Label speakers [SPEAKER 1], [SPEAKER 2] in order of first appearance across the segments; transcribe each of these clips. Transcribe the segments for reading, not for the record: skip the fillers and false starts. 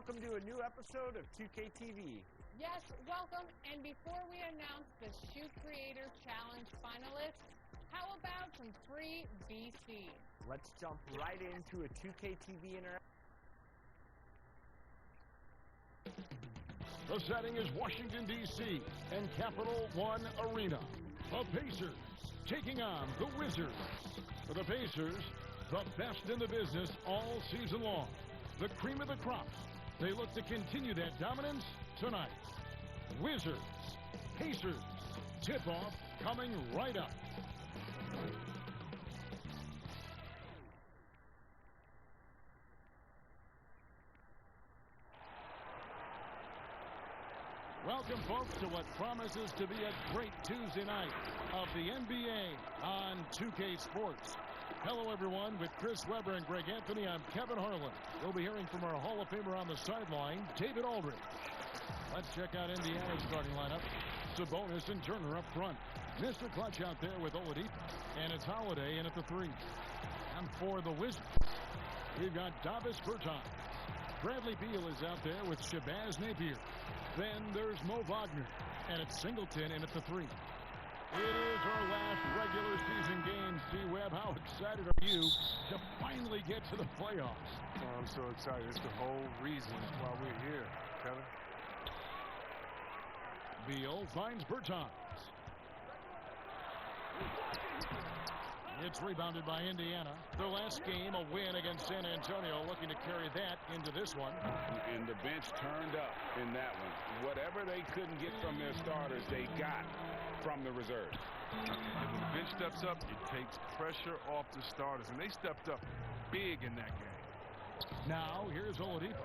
[SPEAKER 1] welcome to a new episode of 2K TV.
[SPEAKER 2] Yes, welcome. And before we announce the Shoot Creator Challenge finalists, how about some free VC?
[SPEAKER 1] Let's jump right into a 2K TV interaction.
[SPEAKER 3] The setting is Washington, D.C. and Capital One Arena. The Pacers taking on the Wizards. For the Pacers, the best in the business all season long. The cream of the crop. They look to continue that dominance tonight. Wizards, Pacers, tip-off coming right up. Welcome, folks, to what promises to be a great Tuesday night of the NBA on 2K Sports. Hello, everyone. With Chris Webber and Greg Anthony, I'm Kevin Harlan. We'll be hearing from our Hall of Famer on the sideline, David Aldridge. Let's check out Indiana's starting lineup. Sabonis and Turner up front. Mr. Clutch out there with Oladipo. And it's Holiday in at the 3. And for the Wizards, we've got Davis Bertans. Bradley Beal is out there with Shabazz Napier. Then there's Mo Wagner. And it's Singleton in at the 3. It is our last regular season game. C-Web, how excited are you to finally get to the playoffs?
[SPEAKER 4] Oh, I'm so excited. It's the whole reason why we're here, Kevin.
[SPEAKER 3] Beal finds Bertans. It's rebounded by Indiana. Their last game, a win against San Antonio, looking to carry that into this one.
[SPEAKER 5] And the bench turned up in that one. Whatever they couldn't get from their starters, they got from the reserves.
[SPEAKER 4] And when the bench steps up, it takes pressure off the starters. And they stepped up big in that game.
[SPEAKER 3] Now, here's Oladipo.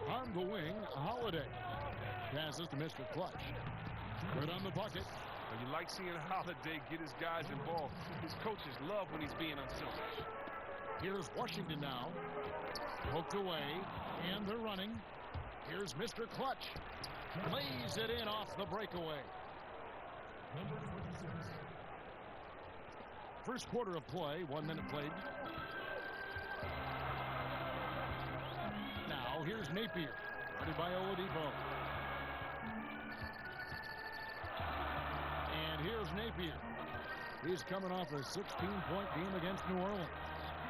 [SPEAKER 3] On the wing, Holiday. Passes to Mr. Clutch. Good on the bucket.
[SPEAKER 4] And you like seeing Holiday get his guys involved. His coaches love when he's being unselfish.
[SPEAKER 3] Here's Washington now. Poked away, and they're running. Here's Mr. Clutch. Lays it in off the breakaway. First quarter of play, 1 minute played. Now here's Napier, guarded by Oladipo. And here's Napier. He's coming off a 16-point game against New Orleans.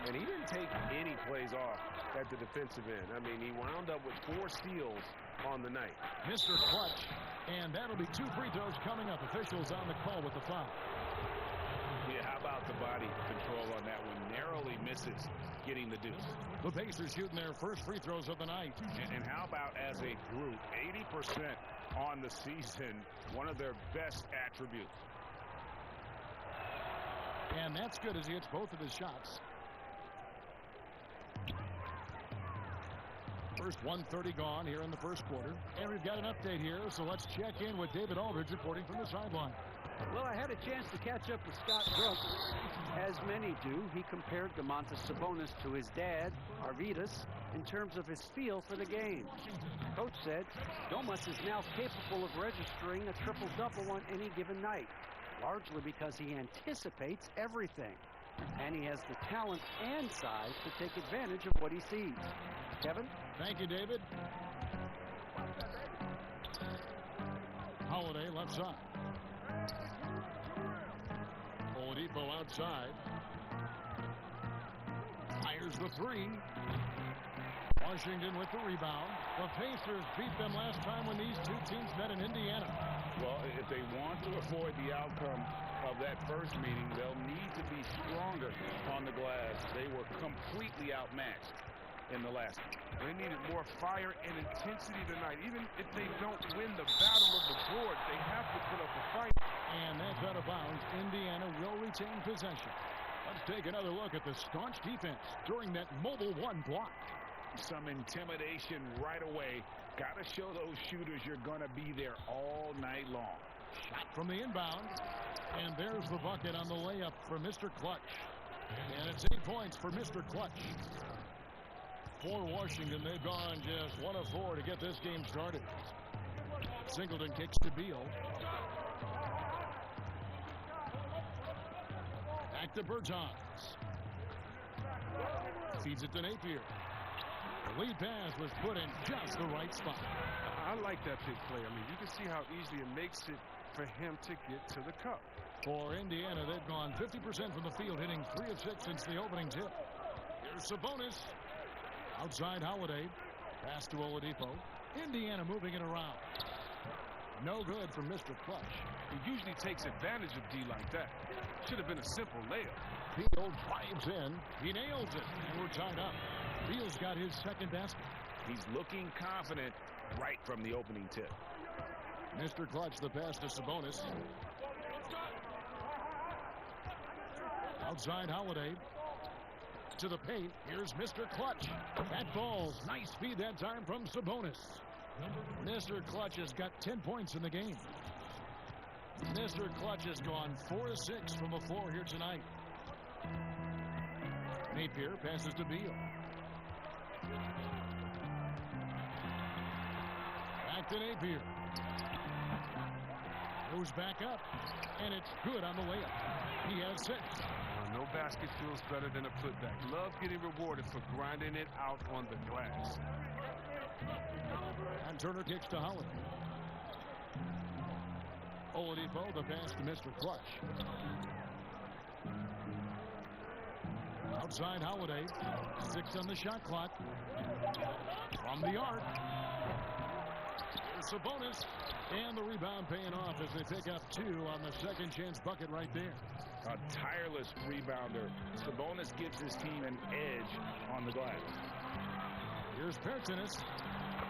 [SPEAKER 5] And he didn't take any plays off at the defensive end. I mean, he wound up with 4 steals on the night.
[SPEAKER 3] Mr. Clutch. And that'll be 2 free throws coming up. Officials on the call with the foul.
[SPEAKER 5] Yeah, how about the body control on that one? Narrowly misses getting the deuce.
[SPEAKER 3] The Pacers shooting their first free throws of the night.
[SPEAKER 5] And how about as a group, 80% on the season, one of their best attributes.
[SPEAKER 3] And that's good as he hits both of his shots. First 1:30 gone here in the first quarter. And we've got an update here, so let's check in with David Aldridge reporting from the sideline.
[SPEAKER 6] Well, I had a chance to catch up with Scott Brooks. As many do, he compared Domantas Sabonis to his dad, Arvydas, in terms of his feel for the game. Coach said, Domas is now capable of registering a triple-double on any given night, largely because he anticipates everything. And he has the talent and size to take advantage of what he sees. Kevin?
[SPEAKER 3] Thank you, David. Holiday left side. Oladipo outside. Fires the 3. Washington with the rebound. The Pacers beat them last time when these two teams met in Indiana.
[SPEAKER 5] Well, if they want to avoid the outcome of that first meeting, they'll need to be stronger on the glass. They were completely outmatched in the last one.
[SPEAKER 4] They needed more fire and intensity tonight. Even if they don't win the battle of the board, they have to put up a fight.
[SPEAKER 3] And that's out of bounds. Indiana will retain possession. Let's take another look at the staunch defense during that mobile 1 block.
[SPEAKER 5] Some intimidation right away. Got to show those shooters you're going to be there all night long.
[SPEAKER 3] Shot from the inbound. And there's the bucket on the layup for Mr. Clutch. And it's 8 points for Mr. Clutch. For Washington, they've gone just 1 of 4 to get this game started. Singleton kicks to Beal. Back to Bertans. Feeds it to Napier. The lead pass was put in just the right spot.
[SPEAKER 4] I like that big play. I mean, you can see how easy it makes it for him to get to the cup.
[SPEAKER 3] For Indiana, they've gone 50% from the field, hitting 3 of 6 since the opening tip. Here's Sabonis. Outside Holiday. Pass to Oladipo. Indiana moving it around. No good from Mr. Clutch.
[SPEAKER 4] He usually takes advantage of D like that. Should have been a simple layup.
[SPEAKER 3] Beal drives in. He nails it. And we're tied up. Beal's got his second basket.
[SPEAKER 5] He's looking confident right from the opening tip.
[SPEAKER 3] Mr. Clutch, the pass to Sabonis. Outside Holiday. To the paint. Here's Mr. Clutch. That ball. Nice feed that time from Sabonis. Mr. Clutch has got 10 points in the game. Mr. Clutch has gone 4 of 6 from the floor here tonight. Napier passes to Beal. Back to Napier. Goes back up. And it's good on the layup. He has 6.
[SPEAKER 4] No basket feels better than a putback. Love getting rewarded for grinding it out on the glass.
[SPEAKER 3] And Turner kicks to Holiday. Oladipo, the pass to Mr. Clutch. Outside Holiday. 6 on the shot clock. From the arc. Here's Sabonis. And the rebound paying off as they pick up 2 on the second chance bucket right there.
[SPEAKER 5] A tireless rebounder. Sabonis gives his team an edge on the glass.
[SPEAKER 3] Here's Pertinis.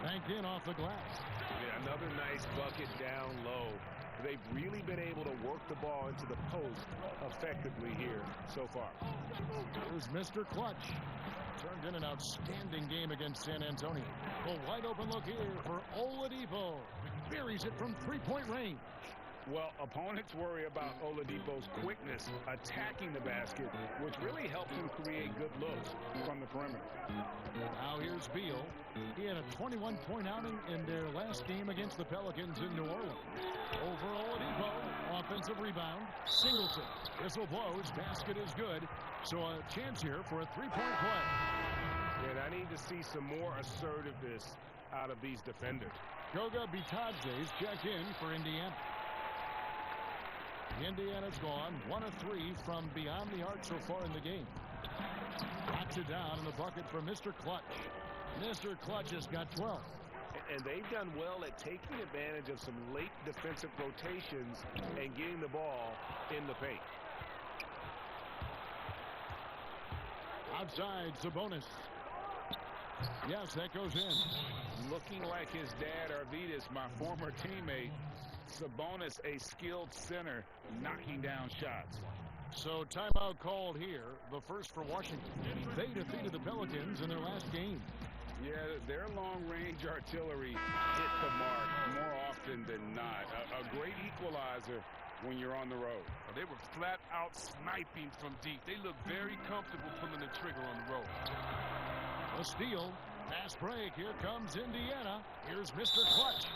[SPEAKER 3] Banked in off the glass.
[SPEAKER 5] Yeah, another nice bucket down low. They've really been able to work the ball into the post effectively here so far.
[SPEAKER 3] Here's Mr. Clutch. Turned in an outstanding game against San Antonio. A wide open look here for Oladipo. Buries it from 3-point range.
[SPEAKER 5] Well, opponents worry about Oladipo's quickness attacking the basket, which really helps him create good looks from the perimeter.
[SPEAKER 3] Now here's Beal. He had a 21-point outing in their last game against the Pelicans in New Orleans. Over Oladipo, offensive rebound. Singleton. Whistle blows. Basket is good. So a chance here for a 3-point play.
[SPEAKER 5] And I need to see some more assertiveness out of these defenders.
[SPEAKER 3] Goga Bitadze's checked in for Indiana. Indiana's gone 1 of 3 from beyond the arc so far in the game. Knocks it down in the bucket for Mr. Clutch. Mr. Clutch has got 12.
[SPEAKER 5] And they've done well at taking advantage of some late defensive rotations and getting the ball in the paint.
[SPEAKER 3] Outside, Sabonis. Yes, that goes in.
[SPEAKER 5] Looking like his dad, Arvydas, my former teammate. Sabonis, a skilled center, knocking down shots.
[SPEAKER 3] So timeout called here, the first for Washington. They defeated the Pelicans in their last game.
[SPEAKER 5] Yeah, their long-range artillery hit the mark more often than not. A great equalizer when you're on the road.
[SPEAKER 4] They were flat out sniping from deep. They look very comfortable pulling the trigger on the road.
[SPEAKER 3] A steal. Fast break. Here comes Indiana. Here's Mr. Clutch.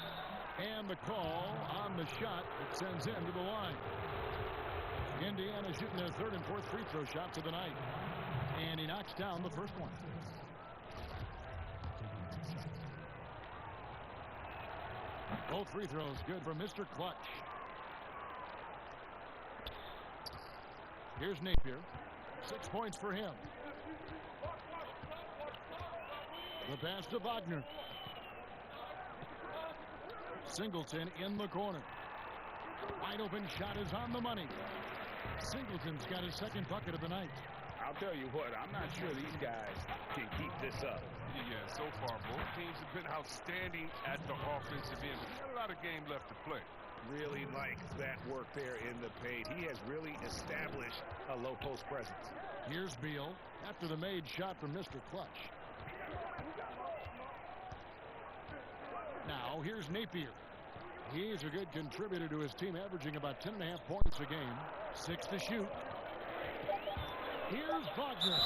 [SPEAKER 3] And the call on the shot that sends him to the line. Indiana shooting their 3rd and 4th free throw shots of the night. And he knocks down the first one. Both free throws good for Mr. Clutch. Here's Napier. 6 points for him. The pass to Wagner. Singleton in the corner. Wide open shot is on the money. Singleton's got his 2nd bucket of the night.
[SPEAKER 5] I'll tell you what, I'm not sure these guys can keep this up.
[SPEAKER 4] Yeah, so far both teams have been outstanding at the offensive end. We've got a lot of game left to play.
[SPEAKER 5] Really likes that work there in the paint. He has really established a low post presence.
[SPEAKER 3] Here's Beal after the made shot from Mr. Clutch. Now here's Napier. He's a good contributor to his team, averaging about 10.5 points a game. 6 to shoot. Here's Wagner.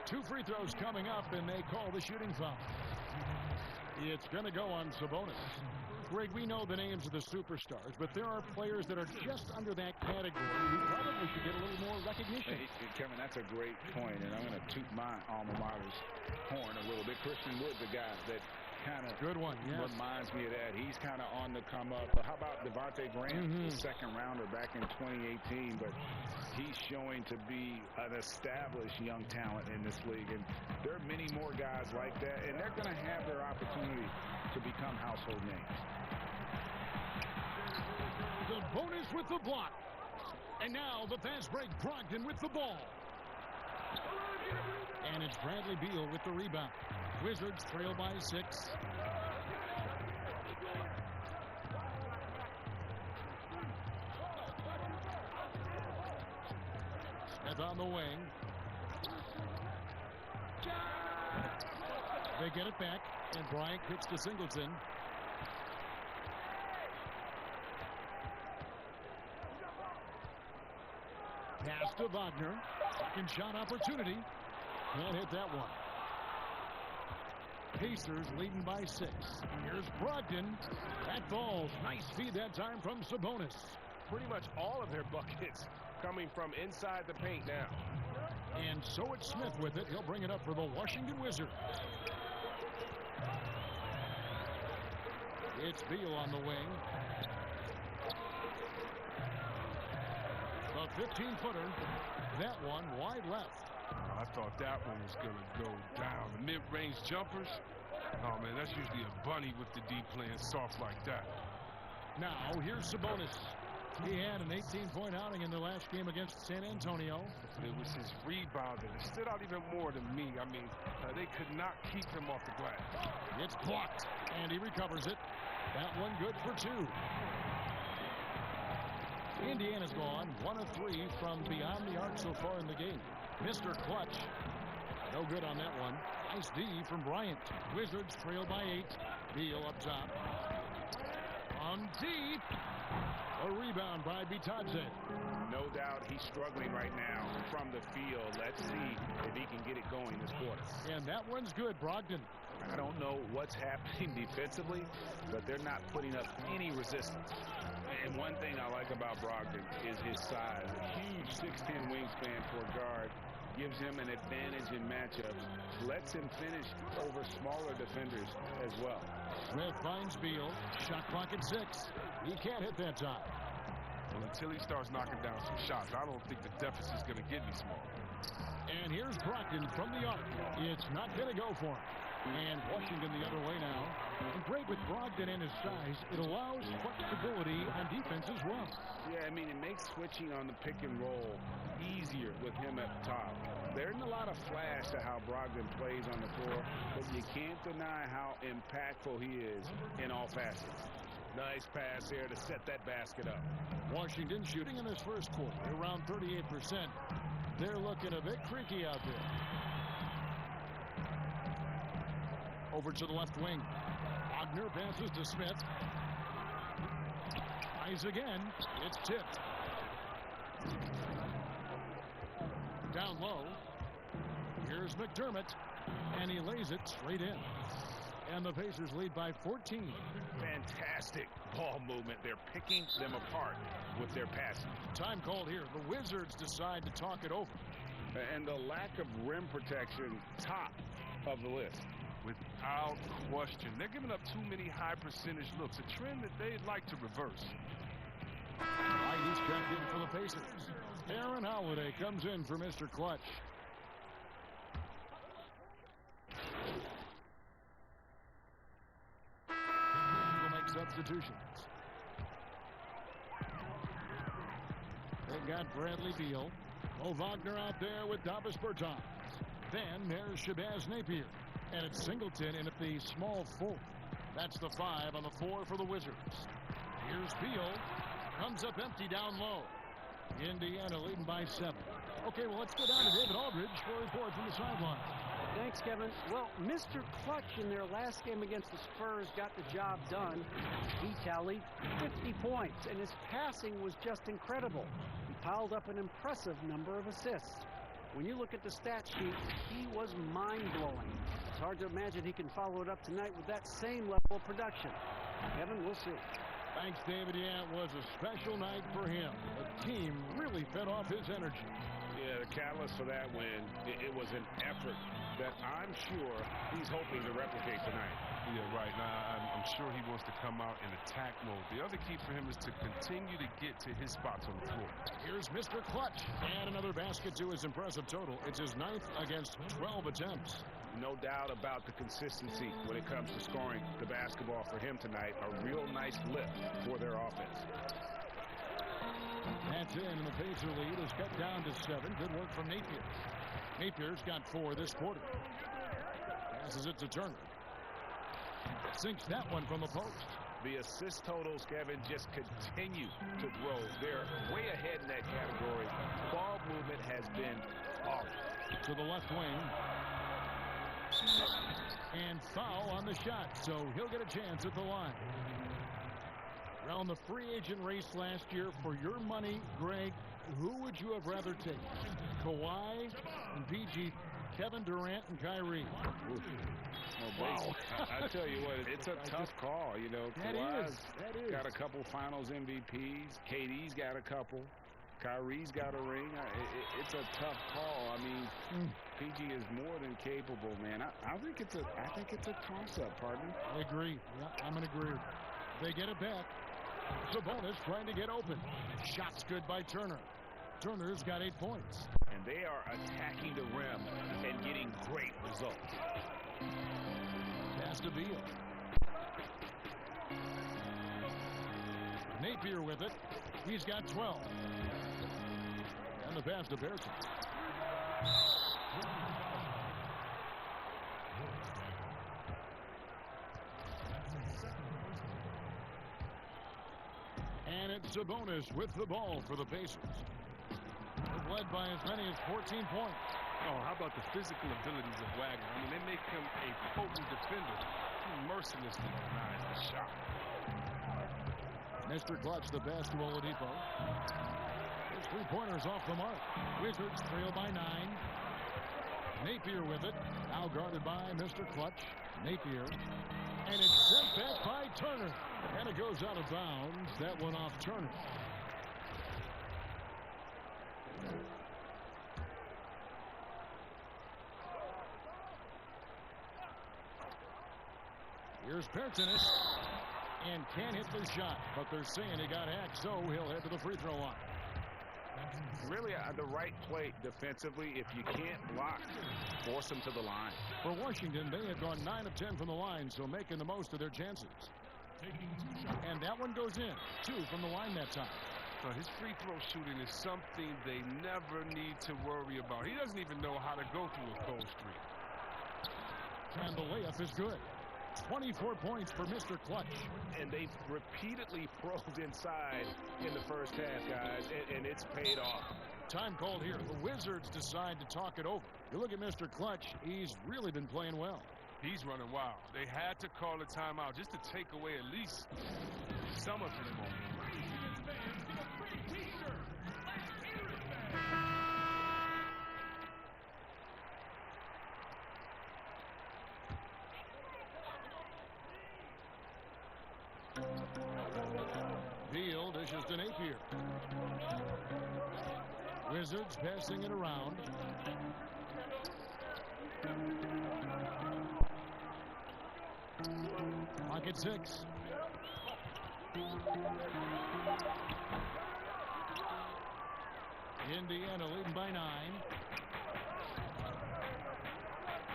[SPEAKER 3] 2 free throws coming up, and they call the shooting foul. It's going to go on Sabonis. Greg, we know the names of the superstars, but there are players that are just under that category who probably should get a little more recognition.
[SPEAKER 5] Hey, Kevin, that's a great point, and I'm going to toot my alma mater's horn a little bit. Christian Wood's a guy that kind of
[SPEAKER 3] good one, yes.
[SPEAKER 5] Reminds me of that. He's kind of on the come up. How about Devontae Grant, the second rounder back in 2018, but he's showing to be an established young talent in this league, and there are many more guys like that, and they're going to have their opportunity to become household names.
[SPEAKER 3] Sabonis with the block, and now the fast break. Brogdon with the ball, and it's Bradley Beal with the rebound. Wizards trail by 6. Smith on the wing. They get it back, and Bryant kicks to Singleton. Pass to Wagner. Second shot opportunity. Can't hit that one. Pacers leading by 6. Here's Brogdon. That falls. Nice feed that time from Sabonis.
[SPEAKER 1] Pretty much all of their buckets coming from inside the paint now.
[SPEAKER 3] And so it's Smith with it. He'll bring it up for the Washington Wizards. It's Beal on the wing. The 15-footer. That one wide left.
[SPEAKER 4] I thought that one was going to go down. The mid-range jumpers, oh, man, that's usually a bunny with the deep playing soft like that.
[SPEAKER 3] Now, here's Sabonis. He had an 18-point outing in the last game against San Antonio.
[SPEAKER 4] It was his rebounding. It stood out even more to me. I mean, they could not keep him off the glass.
[SPEAKER 3] It's blocked, and he recovers it. That one good for 2. Indiana's gone 1 of 3 from beyond the arc so far in the game. Mr. Clutch. No good on that one. Nice D from Bryant. Wizards trail by 8. Beal up top. On deep. A rebound by Bitadze.
[SPEAKER 5] No doubt he's struggling right now from the field. Let's see if he can get it going this quarter.
[SPEAKER 3] And that one's good, Brogdon.
[SPEAKER 5] I don't know what's happening defensively, but they're not putting up any resistance. And one thing I like about Brogdon is his size. A huge 6'10 wingspan for a guard gives him an advantage in matchups. Lets him finish over smaller defenders as well.
[SPEAKER 3] Smith finds Beal. Shot clock at 6. He can't hit that time.
[SPEAKER 4] Well, until he starts knocking down some shots, I don't think the deficit's going to get any smaller.
[SPEAKER 3] And here's Brogdon from the arc. It's not going to go for him. And Washington the other way now. And great with Brogdon and his size. It allows flexibility on defense as well.
[SPEAKER 5] Yeah, I mean, it makes switching on the pick and roll easier with him at the top. There isn't a lot of flash to how Brogdon plays on the floor, but you can't deny how impactful he is in all facets. Nice pass there to set that basket up.
[SPEAKER 3] Washington shooting in this first quarter around 38%. They're looking a bit creaky out there. Over to the left wing. Wagner passes to Smith. Eyes again. It's tipped. Down low. Here's McDermott. And he lays it straight in. And the Pacers lead by 14.
[SPEAKER 5] Fantastic ball movement. They're picking them apart with their passing.
[SPEAKER 3] Time called here. The Wizards decide to talk it over.
[SPEAKER 5] And the lack of rim protection, top of the list.
[SPEAKER 4] Without question. They're giving up too many high percentage looks, a trend that they'd like to reverse.
[SPEAKER 3] He's checked in for the Pacers. Aaron Holiday comes in for Mr. Clutch. We'll make substitutions. They've got Bradley Beal. Wagner out there with Davis Bertans. Then there's Shabazz Napier. And it's Singleton in at the small 4. That's the 5 on the 4 for the Wizards. Here's Beal. Comes up empty down low. Indiana leading by 7. Okay, well, let's go down to David Aldridge for a report from the sideline.
[SPEAKER 6] Thanks, Kevin. Well, Mr. Clutch in their last game against the Spurs got the job done. He tallied 50 points, and his passing was just incredible. He piled up an impressive number of assists. When you look at the stat sheet, he was mind-blowing. It's hard to imagine he can follow it up tonight with that same level of production. Kevin, we'll see.
[SPEAKER 3] Thanks, David. Yeah, it was a special night for him. The team really fed off his energy.
[SPEAKER 5] Yeah, the catalyst for that win, it was an effort that I'm sure he's hoping to replicate tonight.
[SPEAKER 4] Yeah, right. Now, I'm sure he wants to come out in attack mode. The other key for him is to continue to get to his spots on the floor.
[SPEAKER 3] Here's Mr. Clutch. And another basket to his impressive total. It's his 9th against 12 attempts.
[SPEAKER 5] No doubt about the consistency when it comes to scoring the basketball for him tonight. A real nice lift for their offense.
[SPEAKER 3] That's in, and the Pacer lead is cut down to 7. Good work from Napier. Napier's got 4 this quarter. Passes it to Turner. Sinks that one from the post.
[SPEAKER 5] The assist totals, Kevin, just continue to grow. They're way ahead in that category. Ball movement has been awesome.
[SPEAKER 3] To the left wing. And foul on the shot, so he'll get a chance at the line. Around the free agent race last year, for your money, Greg, who would you have rather taken? Kawhi and PG, Kevin Durant and Kyrie.
[SPEAKER 5] Wow. I tell you what, it's a tough call. You know, Kawhi's got a couple finals MVPs. KD's got a couple. Kyrie's got a ring. It's a tough call. I mean, PG is more than capable, man. I think it's a toss-up, partner.
[SPEAKER 3] I agree. Yeah, I'm going to agree. They get it back. Sabonis trying to get open. Shot's good by Turner. Turner's got 8 points.
[SPEAKER 5] And they are attacking the rim and getting great results.
[SPEAKER 3] Pass to Beal. Napier with it. He's got 12. And the pass to Pearson. And it's Sabonis with the ball for the Pacers. They're led by as many as 14 points.
[SPEAKER 4] Oh, how about the physical abilities of Wagner? I mean, they make him a potent defender. He mercilessly denies the shot.
[SPEAKER 3] Mr. Clutch, the pass to Oladipo. His 3-pointers off the mark. Wizards trail by 9. Napier with it. Now guarded by Mr. Clutch. Napier. And it's sent back by Turner. And it goes out of bounds. That one off Turner. Here's Pertinis. And can't hit the shot. But they're saying he got hacked, so he'll head to the free throw line.
[SPEAKER 5] Really the right play defensively. If you can't block, force them to the line.
[SPEAKER 3] For Washington, they had gone 9 of 10 from the line, so making the most of their chances. And that one goes in. 2 from the line that time.
[SPEAKER 4] So his free throw shooting is something they never need to worry about. He doesn't even know how to go through a cold streak.
[SPEAKER 3] And the layup is good. 24 points for Mr. Clutch.
[SPEAKER 5] And they've repeatedly probed inside in the first half, guys, and it's paid off.
[SPEAKER 3] Time called here. The Wizards decide to talk it over. You look at Mr. Clutch, he's really been playing well.
[SPEAKER 4] He's running wild. They had to call a timeout just to take away at least some of his moment.
[SPEAKER 3] Beal dishes to Napier. Wizards passing it around. Pocket 6. Indiana leading by 9.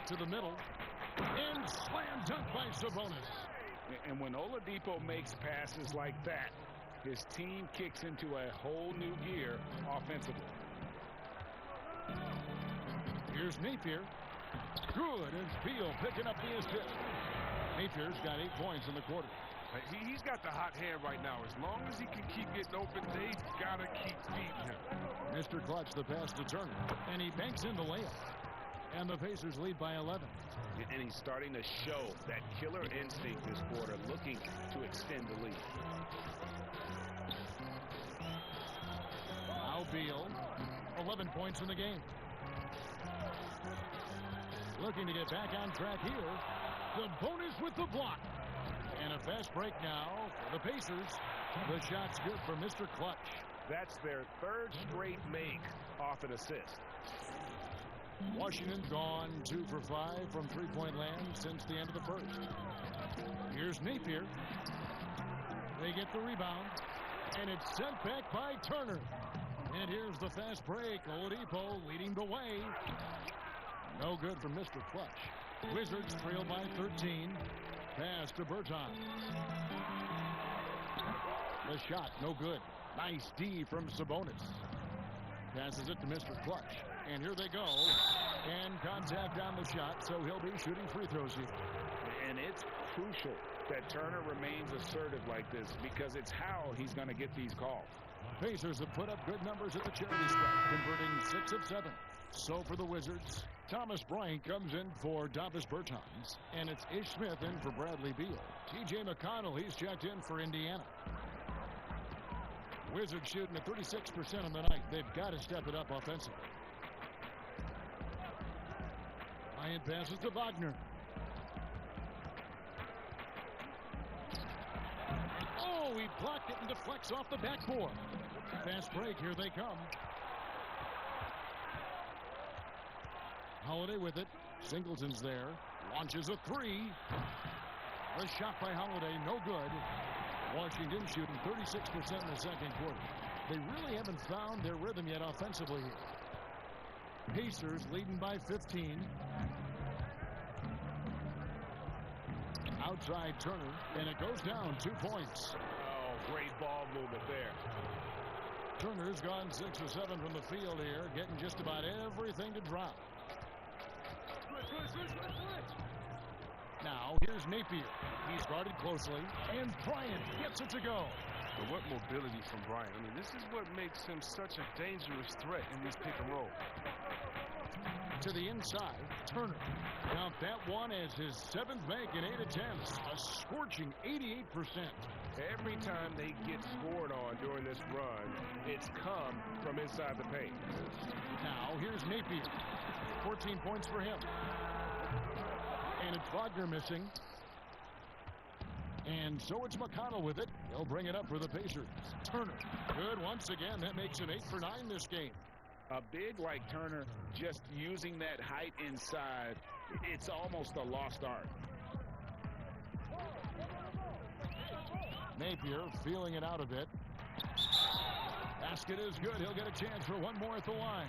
[SPEAKER 3] To the middle. And slam dunk by Sabonis.
[SPEAKER 5] And when Oladipo makes passes like that, his team kicks into a whole new gear offensively.
[SPEAKER 3] Here's Napier. Good, and Beal picking up the assist. Napier's got 8 points in the quarter.
[SPEAKER 4] He's got the hot hand right now. As long as he can keep getting open, they've got to keep feeding him.
[SPEAKER 3] Mr. Clutch, the pass to Turner. And he banks in the layup. And the Pacers lead by 11.
[SPEAKER 5] And he's starting to show that killer instinct this quarter, looking to extend the lead.
[SPEAKER 3] Now Beal, 11 points in the game. Looking to get back on track here. Sabonis with the block. And a a fast break now for the Pacers. The shot's good for Mr. Clutch.
[SPEAKER 1] That's their third straight make off an assist.
[SPEAKER 3] Washington gone 2 for 5 from three-point land since the end of the first. Here's Napier. They get the rebound, and it's sent back by Turner. And here's the fast break. Oladipo leading the way. No good from Mr. Clutch. Wizards trail by 13. Pass to Berton. The shot, no good. Nice D from Sabonis. Passes it to Mr. Clutch. And here they go. And contact on the shot, so he'll be shooting free throws here.
[SPEAKER 5] And it's crucial that Turner remains assertive like this because it's how he's going to get these calls.
[SPEAKER 3] Pacers have put up good numbers at the charity stripe, converting 6 of 7. So for the Wizards, Thomas Bryant comes in for Davis Bertans, and it's Ish Smith in for Bradley Beal. T.J. McConnell, he's checked in for Indiana. Wizards shooting at 36% on the night. They've got to step it up offensively. Bryant passes to Wagner. Oh, he blocked it and deflects off the backboard. Fast break, here they come. Holiday with it. Singleton's there. Launches a three. The shot by Holiday, no good. Washington shooting 36% in the second quarter. They really haven't found their rhythm yet offensively here. Pacers leading by 15. Outside Turner, and it goes down 2 points.
[SPEAKER 1] Oh, great ball movement there.
[SPEAKER 3] Turner's gone 6 of 7 from the field here, getting just about everything to drop. Now, here's Napier. He's guarded closely, and Bryant gets it to go.
[SPEAKER 4] But what mobility from Bryant. I mean, this is what makes him such a dangerous threat in these pick and roll.
[SPEAKER 3] To the inside, Turner. Count that one as his 7th make in 8 attempts. A scorching 88%.
[SPEAKER 1] Every time they get scored on during this run, it's come from inside the paint.
[SPEAKER 3] Now, here's Napier. 14 points for him. And it's Wagner missing. And so it's McConnell with it. He'll bring it up for the Pacers. Turner. Good once again. That makes it 8 for 9 this game.
[SPEAKER 5] A big like Turner, just using that height inside, it's almost a lost art.
[SPEAKER 3] Napier feeling it out a bit. Basket is good. He'll get a chance for one more at the line.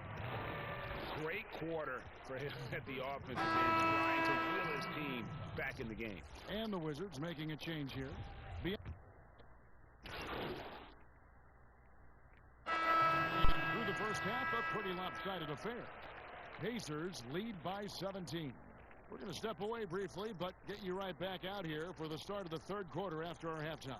[SPEAKER 5] Great quarter for him at the offensive end, trying to wheel his team back in the game.
[SPEAKER 3] And the Wizards making a change here. Through the first half, a pretty lopsided affair. Pacers lead by 17. We're going to step away briefly, but get you right back out here for the start of the third quarter after our halftime.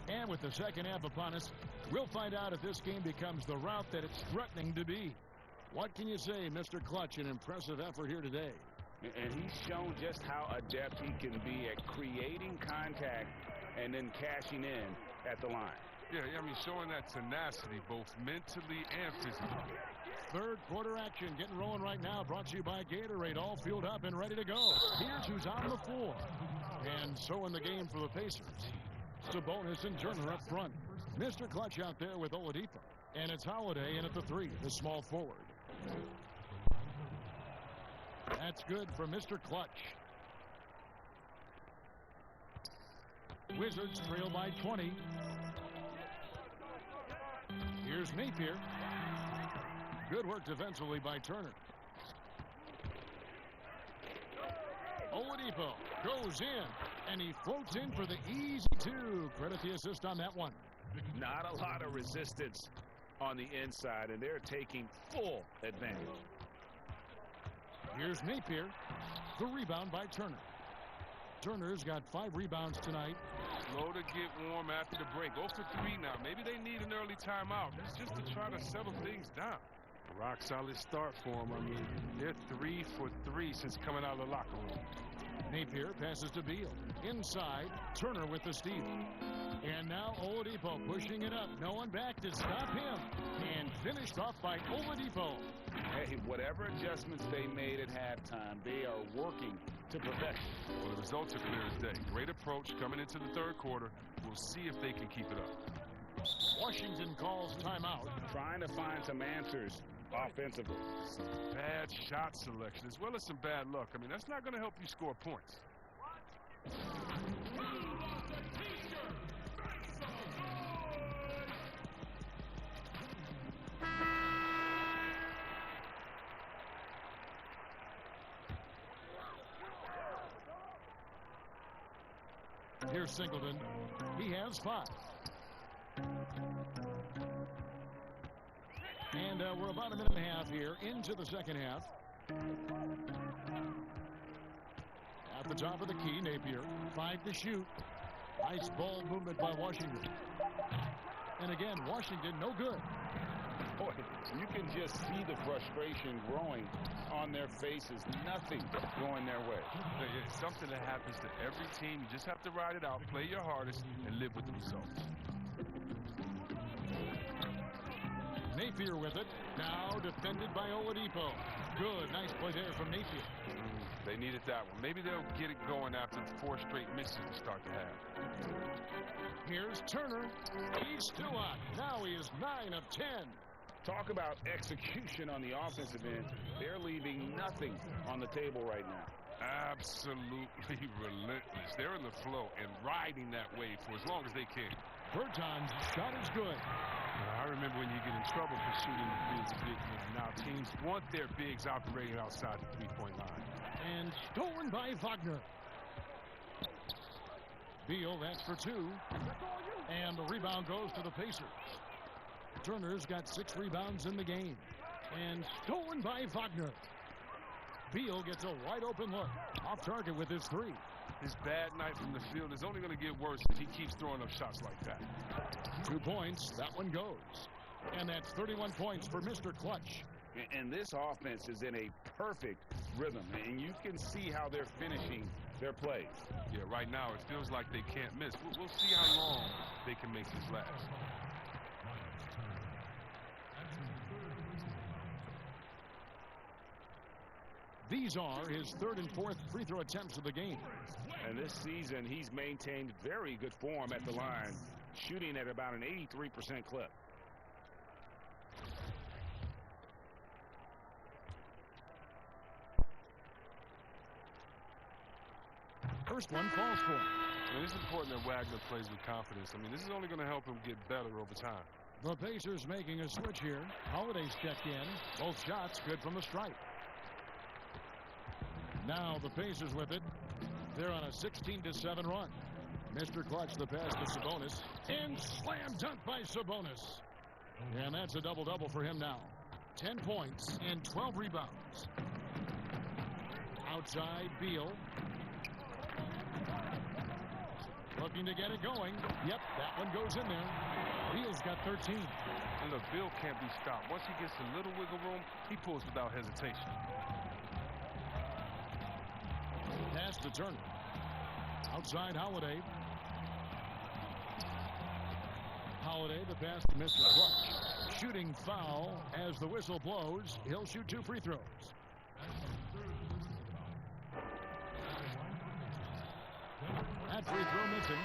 [SPEAKER 3] And with the second half upon us, we'll find out if this game becomes the route that it's threatening to be. What can you say, Mr. Clutch? An impressive effort here today.
[SPEAKER 5] And he's shown just how adept he can be at creating contact and then cashing in at the line.
[SPEAKER 4] Yeah, I mean, showing that tenacity both mentally and physically.
[SPEAKER 3] Third quarter action getting rolling right now, brought to you by Gatorade, all fueled up and ready to go. Here's who's on the floor. And so in the game for the Pacers, Sabonis and Turner up front. Mr. Clutch out there with Oladipo. And it's Holiday in at the 3, the small forward. That's good for Mr. Clutch. Wizards trail by 20. Here's Napier. Good work defensively by Turner. Oladipo goes in, and he floats in for the easy 2. Credit the assist on that one.
[SPEAKER 5] Not a lot of resistance on the inside, and they're taking full advantage.
[SPEAKER 3] Here's Napier. The rebound by Turner. Turner's got 5 rebounds tonight.
[SPEAKER 4] Slow to get warm after the break. 0 for 3 now. Maybe they need an early timeout. That's just to try to settle things down. Rock solid start for them. I mean, they're 3 for 3 since coming out of the locker room.
[SPEAKER 3] Napier passes to Beal. Inside, Turner with the steal. And now Oladipo pushing it up. No one back to stop him. And finished off by Oladipo.
[SPEAKER 5] Hey, whatever adjustments they made at halftime, they are working to perfection.
[SPEAKER 4] Well, the results are clear as day. Great approach coming into the third quarter. We'll see if they can keep it up.
[SPEAKER 3] Washington calls timeout.
[SPEAKER 5] Trying to find some answers offensively.
[SPEAKER 4] Bad shot selection as well as some bad luck. I mean, that's not going to help you score points.
[SPEAKER 3] Here's Singleton. He has 5. And we're about a minute and a half here into the second half. At the top of the key, Napier. 5 to shoot. Nice ball movement by Washington. And again, Washington no good.
[SPEAKER 5] Boy, you can just see the frustration growing on their faces. Nothing going their way.
[SPEAKER 4] It's something that happens to every team. You just have to ride it out, play your hardest, and live with the results.
[SPEAKER 3] Napier with it. Now defended by Oladipo. Good. Nice play there from Napier.
[SPEAKER 4] They needed that one. Maybe they'll get it going after the 4 straight misses to start the half.
[SPEAKER 3] Here's Turner. He's still on. Now he is 9 of 10.
[SPEAKER 5] Talk about execution on the offensive end. They're leaving nothing on the table right now.
[SPEAKER 4] Absolutely relentless. They're in the flow and riding that wave for as long as they can.
[SPEAKER 3] Berton's shot is good.
[SPEAKER 4] I remember when you get in trouble for shooting the threes a big man. Now teams want their bigs operating outside the three-point line.
[SPEAKER 3] And stolen by Wagner. Beal, that's for 2. And the rebound goes to the Pacers. Turner's got 6 rebounds in the game. And stolen by Wagner. Beal gets a wide open look. Off target with his 3.
[SPEAKER 4] His bad night from the field is only going to get worse if he keeps throwing up shots like that.
[SPEAKER 3] 2 points. That one goes. And that's 31 points for Mr. Clutch.
[SPEAKER 5] And this offense is in a perfect rhythm. And you can see how they're finishing their plays.
[SPEAKER 4] Yeah, right now it feels like they can't miss. We'll see how long they can make this last.
[SPEAKER 3] These are his 3rd and 4th free throw attempts of the game.
[SPEAKER 5] And this season, he's maintained very good form at the line, shooting at about an 83% clip.
[SPEAKER 3] First one falls for him.
[SPEAKER 4] And it's important that Wagner plays with confidence. I mean, this is only going to help him get better over time.
[SPEAKER 3] The Pacers making a switch here. Holiday's checked in. Both shots good from the stripe. Now the Pacers with it. They're on a 16-7 run. Mr. Clutch, the pass to Sabonis. And slam dunk by Sabonis. And that's a double-double for him now. 10 points and 12 rebounds. Outside, Beal. Looking to get it going. Yep, that one goes in there. Beal's got 13.
[SPEAKER 4] And look, Beal can't be stopped. Once he gets a little wiggle room, he pulls without hesitation.
[SPEAKER 3] Pass to Turner. Outside, Holiday. Holiday, the pass to Mr. Clutch. Shooting foul as the whistle blows. He'll shoot 2 free throws. That free throw missing.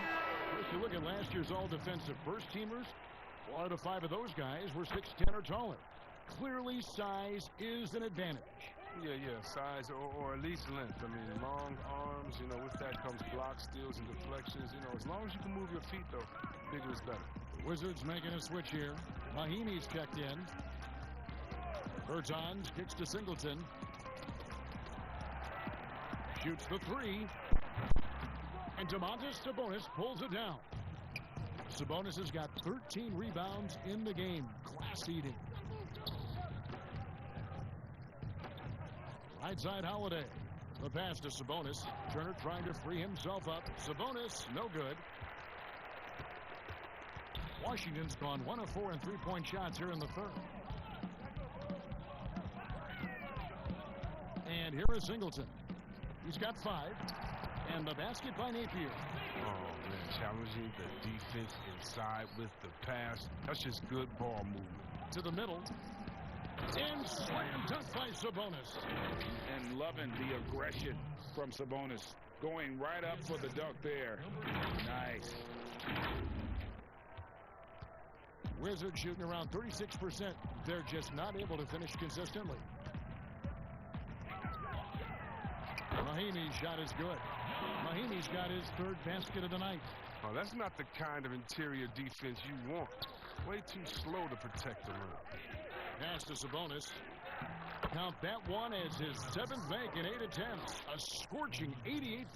[SPEAKER 3] First, you look at last year's all-defensive first-teamers. 4 out of 5 of those guys were 6'10" or taller. Clearly, size is an advantage.
[SPEAKER 4] Yeah, size or at least length. I mean, long arms, you know, with that comes block steals and deflections. You know, as long as you can move your feet, though, bigger is better.
[SPEAKER 3] Wizards making a switch here. Mahinmi's checked in. Bertans kicks to Singleton. Shoots the 3. And Domantas Sabonis pulls it down. Sabonis has got 13 rebounds in the game. Class eating. Right side, Holiday. The pass to Sabonis. Turner trying to free himself up. Sabonis, no good. Washington's gone 1 of 4 in 3-point shots here in the third. And here is Singleton. He's got 5. And the basket by Napier.
[SPEAKER 4] Oh, man, challenging the defense inside with the pass. That's just good ball movement.
[SPEAKER 3] To the middle. And slam dunk by Sabonis.
[SPEAKER 5] And loving the aggression from Sabonis. Going right up for the dunk there. Nice.
[SPEAKER 3] Wizards shooting around 36%. They're just not able to finish consistently. Mahinmi's shot is good. Mahinmi's got his 3rd basket of the night.
[SPEAKER 4] Oh, that's not the kind of interior defense you want. Way too slow to protect the rim.
[SPEAKER 3] Pass to Sabonis. Count that one as his 7th make in 8 attempts. A scorching 88%.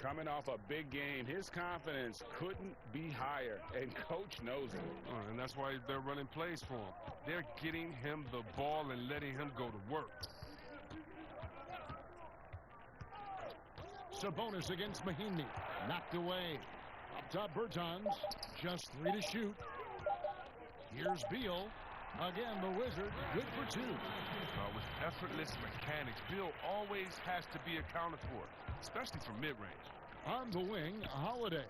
[SPEAKER 5] Coming off a big game, his confidence couldn't be higher, and coach knows it.
[SPEAKER 4] Oh, and that's why they're running plays for him. They're getting him the ball and letting him go to work.
[SPEAKER 3] Sabonis against Mahinmi. Knocked away. Up top, Bertans. Just 3 to shoot. Here's Beal. Again, the Wizard. Good for 2.
[SPEAKER 4] With effortless mechanics, Beal always has to be accounted for, especially from mid-range.
[SPEAKER 3] On the wing, Holiday.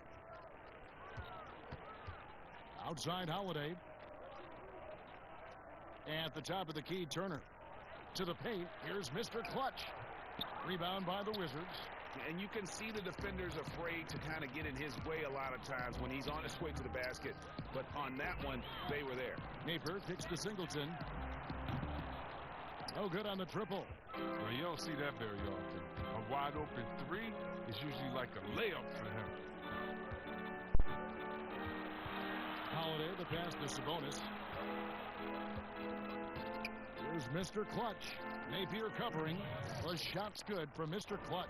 [SPEAKER 3] Outside Holiday. At the top of the key, Turner. To the paint. Here's Mr. Clutch. Rebound by the Wizards.
[SPEAKER 5] And you can see the defenders afraid to kind of get in his way a lot of times when he's on his way to the basket. But on that one, they were there.
[SPEAKER 3] Napier kicks to Singleton. No good on the triple.
[SPEAKER 4] Well, you don't see that very often. A wide open 3 is usually like a layup for him.
[SPEAKER 3] Holiday, the pass to Sabonis. Here's Mr. Clutch. Napier covering. The shot's good from Mr. Clutch.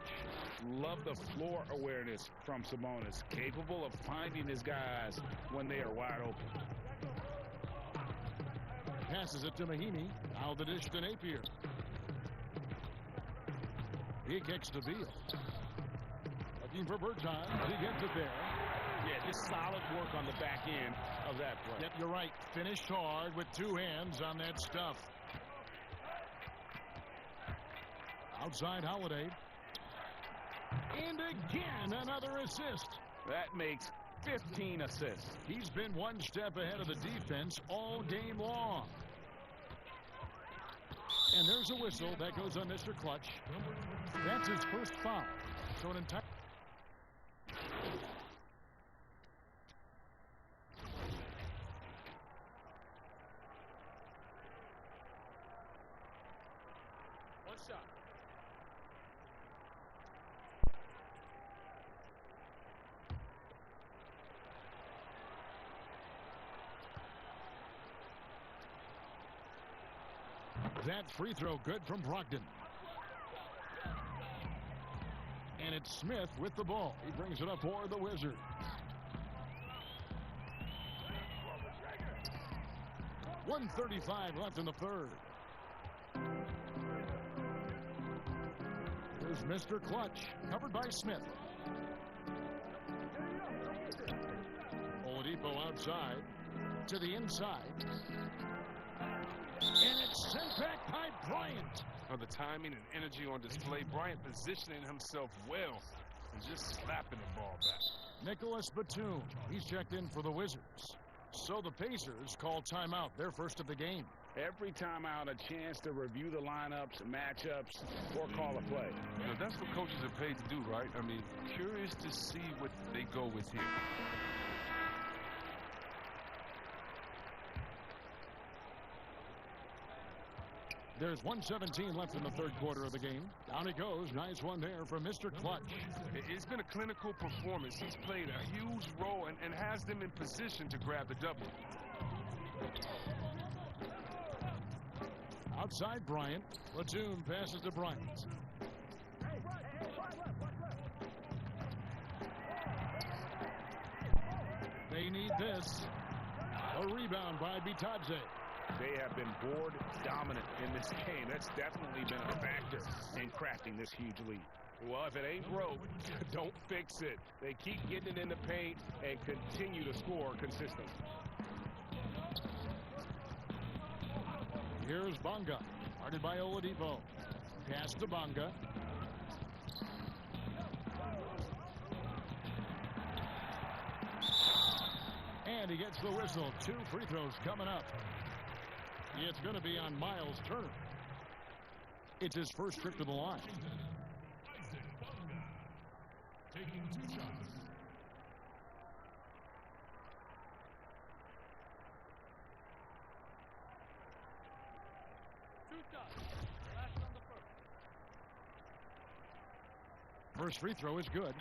[SPEAKER 5] Love the floor awareness from Sabonis. Capable of finding his guys when they are wide open.
[SPEAKER 3] Passes it to Mahinmi. Now the dish to Napier. He kicks to Beal. Looking for Bertans. He gets it there.
[SPEAKER 5] Yeah, just solid work on the back end of that play.
[SPEAKER 3] Yep, you're right. Finished hard with 2 hands on that stuff. Outside Holiday. And again, another assist.
[SPEAKER 5] That makes 15 assists.
[SPEAKER 3] He's been 1 step ahead of the defense all game long. And there's a whistle that goes on Mr. Clutch. That's his first foul. So an entire... One shot. That free throw good from Brogdon. And it's Smith with the ball. He brings it up for the Wizards. .135 left in the 3rd. Here's Mr. Clutch, covered by Smith. Oladipo outside, to the inside. And it's sent back by Bryant.
[SPEAKER 4] The timing and energy on display. Bryant positioning himself well and just slapping the ball back.
[SPEAKER 3] Nicholas Batum, he's checked in for the Wizards. So the Pacers call timeout, their first of the game.
[SPEAKER 5] Every timeout, a chance to review the lineups, matchups, or call a play.
[SPEAKER 4] That's what coaches are paid to do, right? I mean, curious to see what they go with here.
[SPEAKER 3] There's 1:17 left in the 3rd quarter of the game. Down it goes. Nice one there from Mr. Clutch.
[SPEAKER 4] It's been a clinical performance. He's played a huge role and has them in position to grab the W.
[SPEAKER 3] Outside Bryant. Batum passes to Bryant. They need this. A rebound by Bitadze.
[SPEAKER 5] They have been board dominant in this game. That's definitely been a factor in crafting this huge lead. Well, if it ain't broke, don't fix it. They keep getting it in the paint and continue to score consistently.
[SPEAKER 3] Here's Bonga, guarded by Oladipo. Pass to Bonga. And he gets the whistle. 2 free throws coming up. It's going to be on Miles Turner. It's his first trip to the line.
[SPEAKER 7] Taking 2 shots.
[SPEAKER 3] First free throw is good.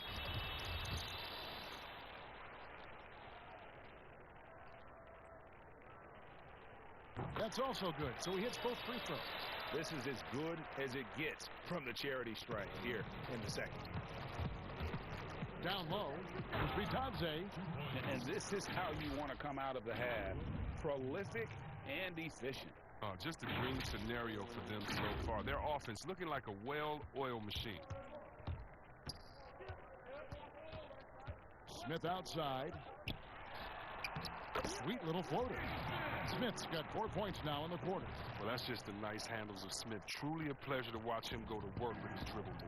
[SPEAKER 3] That's also good. So he hits both free throws.
[SPEAKER 5] This is as good as it gets from the charity stripe here in the second.
[SPEAKER 3] Down low is Bitadze.
[SPEAKER 5] And this is how you want to come out of the half. Prolific and efficient.
[SPEAKER 4] Just a dream scenario for them so far. Their offense looking like a well-oiled machine.
[SPEAKER 3] Smith outside. Sweet little floater. Smith's got 4 points now in the quarter.
[SPEAKER 4] Well, that's just the nice handles of Smith. Truly a pleasure to watch him go to work with his dribble moves.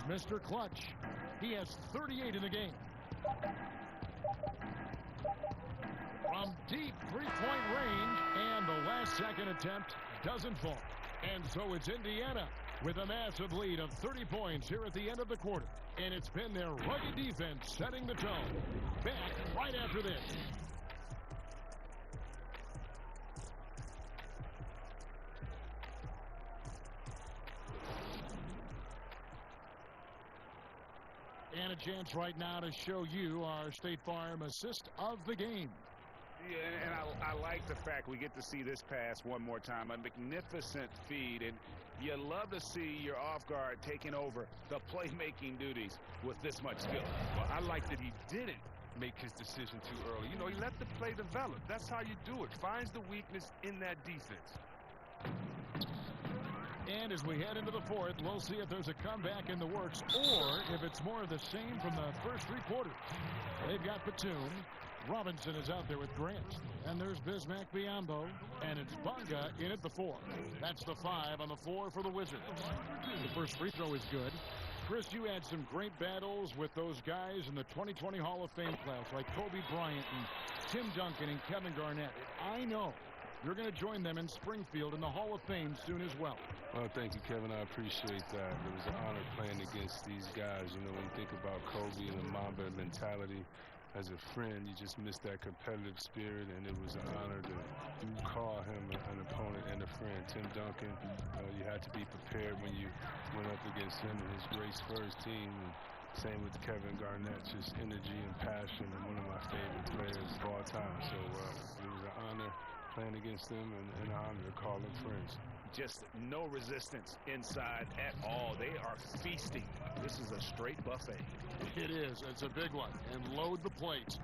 [SPEAKER 3] Here's Mr. Clutch. He has 38 in the game. From deep three-point range, and the last-second attempt doesn't fall. And so it's Indiana with a massive lead of 30 points here at the end of the quarter. And it's been their rugged defense setting the tone. Back right after this. And a chance right now to show you our State Farm assist of the game.
[SPEAKER 5] Yeah, and I like the fact we get to see this pass one more time. A magnificent feed, and you love to see your off guard taking over the playmaking duties with this much skill.
[SPEAKER 4] Well, I like that he didn't make his decision too early. You know, he let the play develop. That's how you do it. Finds the weakness in that defense.
[SPEAKER 3] And as we head into the fourth, we'll see if there's a comeback in the works or if it's more of the same from the first 3 quarters. They've got Batum. Robinson is out there with Grant. And there's Bismack Biyombo. And it's Bonga in at the 4. That's the 5 on the floor for the Wizards. The first free throw is good. Chris, you had some great battles with those guys in the 2020 Hall of Fame class, like Kobe Bryant and Tim Duncan and Kevin Garnett. I know you're going to join them in Springfield in the Hall of Fame soon as well.
[SPEAKER 4] Well, thank you, Kevin. I appreciate that. It was an honor playing against these guys. You know, when you think about Kobe and the Mamba mentality, as a friend, you just miss that competitive spirit, and it was an honor to call him an opponent and a friend. Tim Duncan, you had to be prepared when you went up against him and his great Spurs team. And same with Kevin Garnett, just energy and passion, and one of my favorite players of all time. So it was an honor playing against them and an honor to call them friends.
[SPEAKER 5] Just no resistance inside at all. They are feasting. This is a straight buffet.
[SPEAKER 3] It is. It's a big one. And load the plate.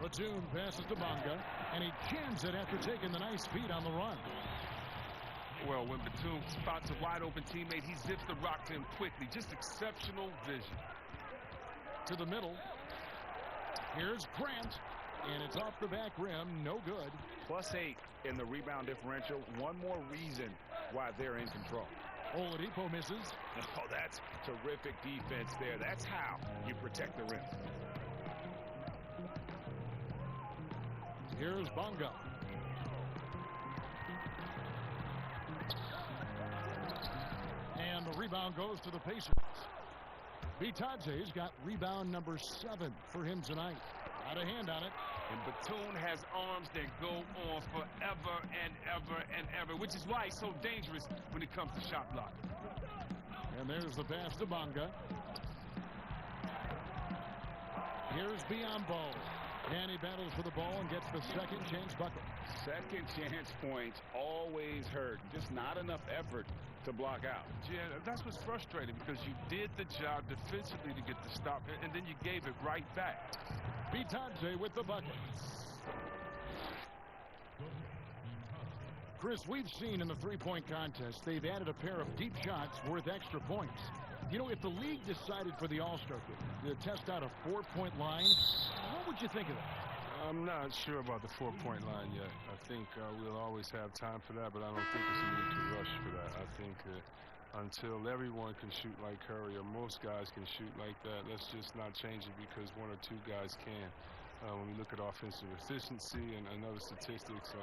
[SPEAKER 3] Batum passes to Bonga, and he jams it after taking the nice feed on the run.
[SPEAKER 4] Well, when Batum spots a wide-open teammate, he zips the rock to him quickly. Just exceptional vision.
[SPEAKER 3] To the middle. Here's Grant. And it's off the back rim. No good.
[SPEAKER 5] +8 in the rebound differential. One more reason why they're in control.
[SPEAKER 3] Oladipo misses.
[SPEAKER 5] Oh, that's terrific defense there. That's how you protect the rim.
[SPEAKER 3] Here's Bonga. And the rebound goes to the Pacers. Bitadze's got rebound number 7 for him tonight. Got a hand on it.
[SPEAKER 4] And Batum has arms that go on forever and ever and ever, which is why he's so dangerous when it comes to shot blocking.
[SPEAKER 3] And there's the pass to Bonga. Here's Biyombo. And he battles for the ball and gets the second chance bucket.
[SPEAKER 5] Second chance points always hurt. Just not enough effort to block out.
[SPEAKER 4] Yeah, that's what's frustrating, because you did the job defensively to get the stop, and then you gave it right back.
[SPEAKER 3] Bitadze with the bucket. Chris, we've seen in the three-point contest, they've added a pair of deep shots worth extra points. You know, if the league decided for the All-Star game to test out a 4-point line, what would you think of that?
[SPEAKER 4] I'm not sure about the 4-point line yet. I think we'll always have time for that, but I don't think it's a need to rush for that. I think until everyone can shoot like Curry or most guys can shoot like that, let's just not change it because one or two guys can. When we look at offensive efficiency and other statistics,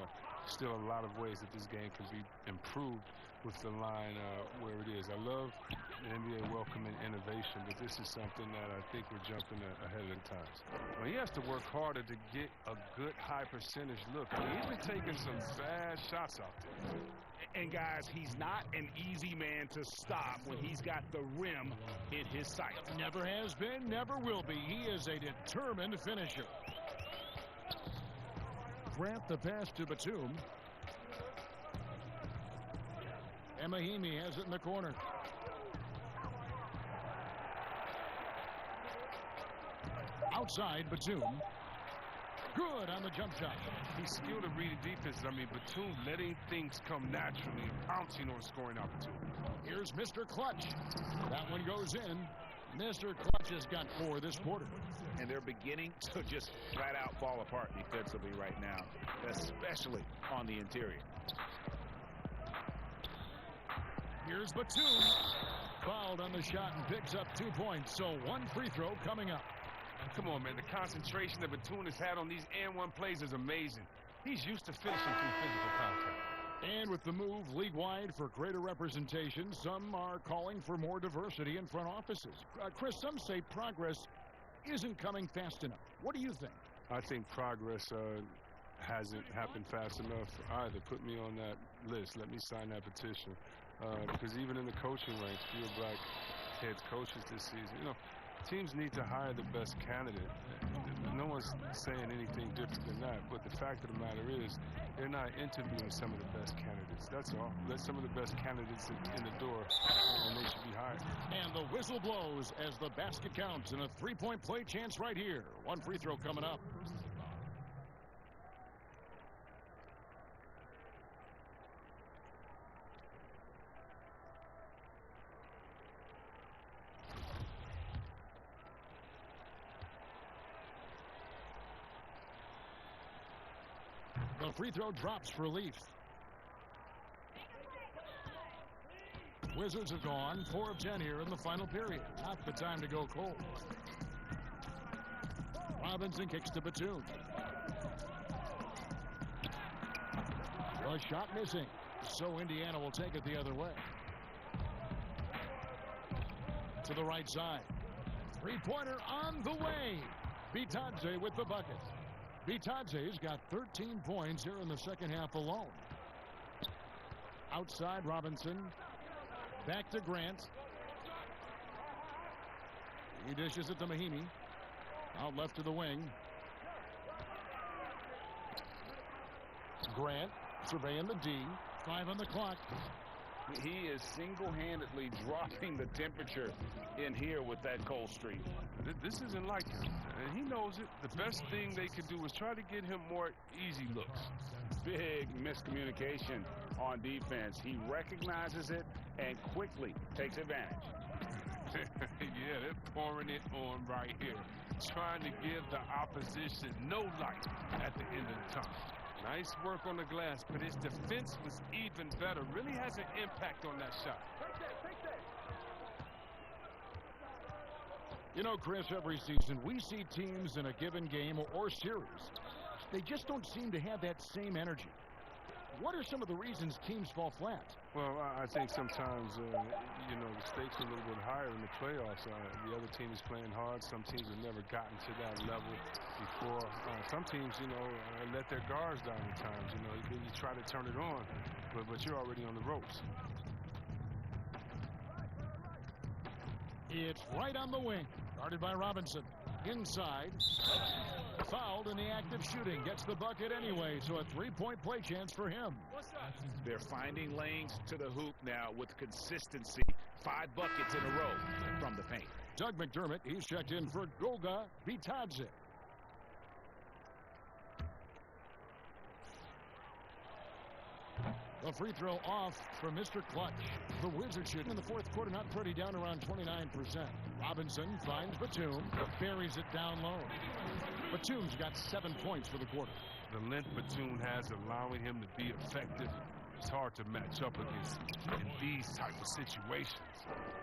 [SPEAKER 4] still a lot of ways that this game can be improved with the line where it is. I love the NBA welcoming innovation, but this is something that I think we're jumping ahead of the times. Well, he has to work harder to get a good high percentage look. I mean, he's been taking some bad shots out there.
[SPEAKER 5] And guys, he's not an easy man to stop when he's got the rim in his sight.
[SPEAKER 3] Never has been, never will be. He is a determined finisher. Grant the pass to Batum. And Mahinmi has it in the corner. Outside, Batum. Good on the jump shot.
[SPEAKER 4] He's skilled at reading defense. I mean, Batum letting things come naturally and pouncing on scoring opportunities.
[SPEAKER 3] Here's Mr. Clutch. That one goes in. Mr. Clutch has got 4 this quarter.
[SPEAKER 5] And they're beginning to just flat out fall apart defensively right now, especially on the interior.
[SPEAKER 3] Here's Batum. Fouled on the shot and picks up 2 points. So 1 free throw coming up.
[SPEAKER 4] Come on, man. The concentration that Batum has had on these and-1 plays is amazing. He's used to finishing through physical contact.
[SPEAKER 3] And with the move league-wide for greater representation, some are calling for more diversity in front offices. Chris, some say progress isn't coming fast enough. What do you think?
[SPEAKER 4] I think progress hasn't happened fast enough either. Put me on that list. Let me sign that petition. Because even in the coaching ranks, fewer black head coaches this season. You know, teams need to hire the best candidate. No one's saying anything different than that. But the fact of the matter is, they're not interviewing some of the best candidates. That's all. Let some of the best candidates in the door, and they should be hired.
[SPEAKER 3] And the whistle blows as the basket counts, and a 3-point play chance right here. 1 free throw coming up. The free throw drops for Leaf. Wizards have gone 4 of 10 here in the final period. Not the time to go cold. Robinson kicks to Batum. The shot missing. So Indiana will take it the other way. To the right side. 3-pointer on the way. Bitadze with the bucket. Bitadze's got 13 points here in the second half alone. Outside Robinson. Back to Grant. He dishes it to Mahinmi. Out left to the wing. Grant surveying the D. 5 on the clock.
[SPEAKER 5] He is single-handedly dropping the temperature in here with that cold streak.
[SPEAKER 4] This isn't like him, and he knows it. The best thing they could do is try to get him more easy looks.
[SPEAKER 5] Big miscommunication on defense. He recognizes it and quickly takes advantage.
[SPEAKER 4] Yeah, they're pouring it on right here, trying to give the opposition no light at the end of the time. Nice work on the glass, but his defense was even better. Really has an impact on that shot.
[SPEAKER 3] You know, Chris, every season we see teams in a given game or series. They just don't seem to have that same energy. What are some of the reasons teams fall flat?
[SPEAKER 4] Well, I think sometimes, you know, the stakes are a little bit higher in the playoffs. The other team is playing hard. Some teams have never gotten to that level before. Some teams, you know, let their guards down at times. You know, you try to turn it on, but you're already on the ropes.
[SPEAKER 3] It's right on the wing. Guarded by Robinson. Inside. Fouled in the act of shooting. Gets the bucket anyway, so a 3-point play chance for him.
[SPEAKER 5] They're finding lanes to the hoop now with consistency. 5 buckets in a row from the paint.
[SPEAKER 3] Doug McDermott, he's checked in for Goga Bitadze. The free throw off from Mr. Clutch. The Wizards shooting in the fourth quarter, not pretty, down around 29%. Robinson finds Batum, buries it down low. Batum's got 7 points for the quarter.
[SPEAKER 4] The length Batum has allowing him to be effective. It's hard to match up against in these type of situations.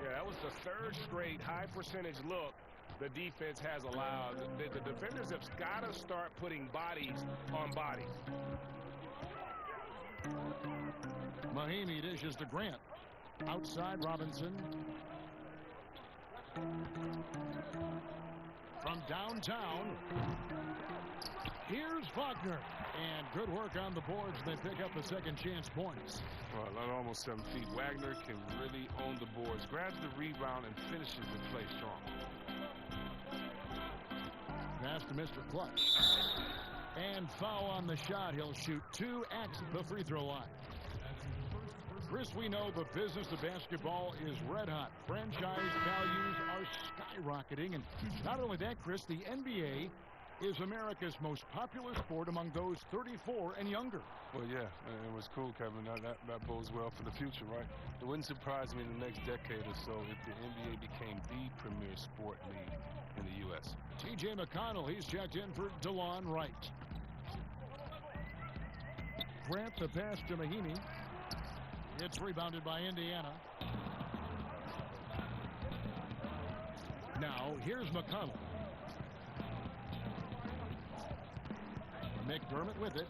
[SPEAKER 1] Yeah, that was the third straight high percentage look the defense has allowed. The defenders have got to start putting bodies on bodies.
[SPEAKER 3] Mahinmi dishes to Grant. Outside Robinson. From downtown, here's Wagner. And good work on the boards. They pick up the second chance points.
[SPEAKER 4] Well, at almost 7 feet, Wagner can really own the boards, grabs the rebound, and finishes the play strong.
[SPEAKER 3] Pass to Mr. Clutch. And foul on the shot. He'll shoot 2 at the free throw line. Chris, we know the business of basketball is red hot. Franchise values are skyrocketing. And not only that, Chris, the NBA is America's most popular sport among those 34 and younger.
[SPEAKER 4] Well, yeah, it was cool, Kevin. That bodes well for the future, right? It wouldn't surprise me in the next decade or so if the NBA became the premier sport league in the U.S.
[SPEAKER 3] T.J. McConnell, he's checked in for DeLon Wright. Grant the pass to Mahinmi. It's rebounded by Indiana. Now, here's McConnell. McDermott with it.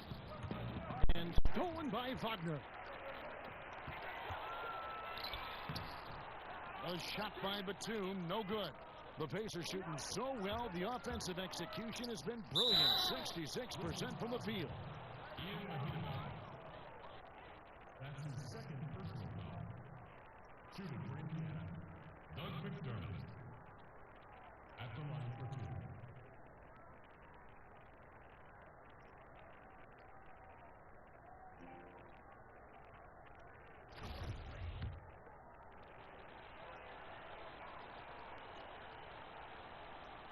[SPEAKER 3] And stolen by Wagner. A shot by Batum, no good. The Pacers shooting so well, the offensive execution has been brilliant. 66% from the field.
[SPEAKER 7] That's his second personal foul. Shooting for Indiana, Doug McDermott. At the line for